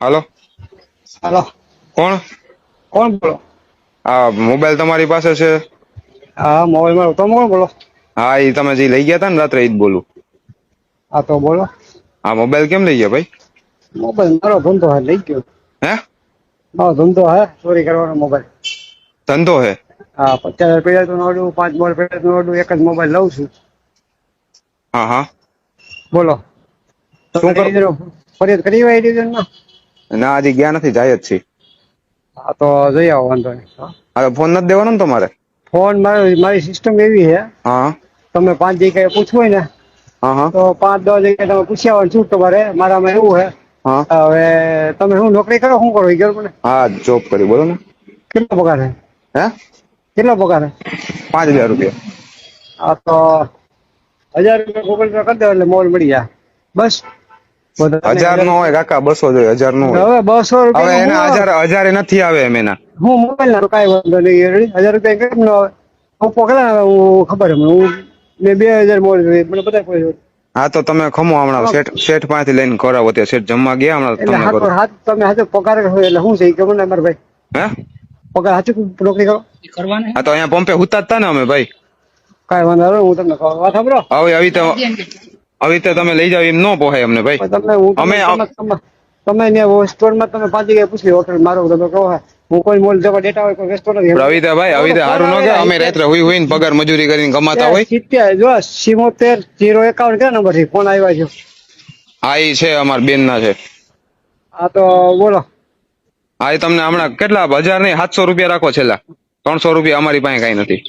હાલો. હાલો. કોણ? કોણ બોલો? આ મોબાઈલ તમારી પાસે છે? હા, મોબાઈલ મારો. તમે કોણ બોલો? હા, એ તમે જે લઈ ગયા હતા ને રાત્રે, એ જ બોલું. હા, તો બોલો. હા, મોબાઈલ કેમ લઈ ગયા ભાઈ? મોબાઈલ મારો ધંધો હે, લઈ ગયો. હે? મારો ધંધો હે ચોરી કરવાનો મોબાઈલ. ધંધો હે? હા, 50,000 પેડા તો નોડું, 5 મોબાઈલ પેડા તો નોડું, એક જ મોબાઈલ લઉં છું. હા હા. બોલો. શું તમે કરું? ફરિયાદ કરી હોય ડિવિઝનમાં? ના, હજી ગયા નથી, જાય જ છે. હા, તો જઈ આવો, વાંધો નહીં. હા. હા, ફોન નથી દેવાનો ને તમારે? ફોન મારી સિસ્ટમ એવી છે, હા તમે 5 જગ્યાએ પૂછવું હોય ને હા હા તો 5-10 જગ્યાએ તમે પૂછ્યા હોય શું તમારે મારામાં એવું હે. હા. હવે તમે શું નોકરી કરો, શું કરો એ કહો મને. હા, જોબ કરી, બોલો ને. કેટલો પગાર છે? હે? કેટલો પગાર છે? 5,000 રૂપિયા. હા, તો 1,000 રૂપિયા ગૂગલ પે કરી દો એટલે મોબાઈલ મળી જાય. બસ. વધારે નહીં, 1,000 નો હોય કાકા, 200 જોઈએ, 1,000 નો હોય. હવે 200 હવે રૂપિયામાં એના હું હજારે નથી આવે એમ એના. હું મોબાઈલ ના કાંઈ વાંધો નહીં. 1,000 રૂપિયા કેમ ન આવે? હું પકડા આવે, હું ખબર છે હું મેં 2,000 મોબાઈલ મને બધા કોઈ. હા, તો તમે ખમો હમણાં શેઠ પાસેથી લઈને કરાવો. ત્યાં શેઠ જમવા ગયા હમણાં એટલે તમને હાથ કરું. હાથ તમે હાથે પગાર હોય એટલે શું છે એ ખબર ને મારા ભાઈ. હે? પગાર હાથે નોકરી કરો કરવાની. હા, તો અહીંયા પંપે હુતા જ તા ને અમે ભાઈ. કાંઈ વાંધો નહીં, હું તમને કહું. વાત સાંભળો. હવે તો તમે લઈ જાવ એમ ન પોહાય અમને ભાઈ. તમે હું અમે તમે ત્યાં સ્ટોરમાં તમે 5 જગ્યાએ પૂછી હોટલ મારો તમે કહો હું કોઈ મોલ જવા ડેટા હોય કોઈ વેચતો નથી. રવિદાભાઈ હવે સારું ન કે અમે રાત્રે હોય પગાર મજૂરી કરીને કમાતા હોય. 70 જો 77 051 ક્યાં નંબર છે? ફોન આવ્યા છે. હા, એ છે અમારા બેન ના છે. હા, તો બોલો. હા, એ તમને હમણાં કેટલા 1,000 નહીં 700 રૂપિયા રાખો છેલ્લા. 300 રૂપિયા અમારી પાસે કઈ નથી.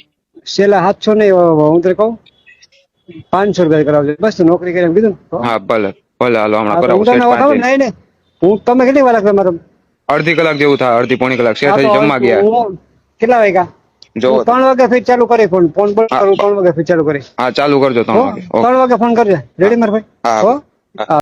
છેલ્લા 700 નહીં, હું તો કહું 500 રૂપિયા કરાવજો બસ. નોકરી કરીને કીધું. હા, ભલે ભલે, હાલો હમણાં હા, તો કરાવો હું તમને શેઠ ખબર પાસે. નહીં. હું તમે કેટલી વાર લાગશે મારો? અડધી કલાક જેવું થાય, અડધી પોણી કલાક. હા, શેઠ તો હજી જમવા ગયા. હું કેટલા વાગ્યા? જોવો હું 3 વાગે ફીટ ચાલુ કરી ફોન બંધ કરું. 3 વાગે ફીટ ચાલુ કરી. હા, ચાલુ કરજો 3 વાગે. 3 વાગે ફોન કરજો. રેડી મારા ભાઈ? હા. હો. હા.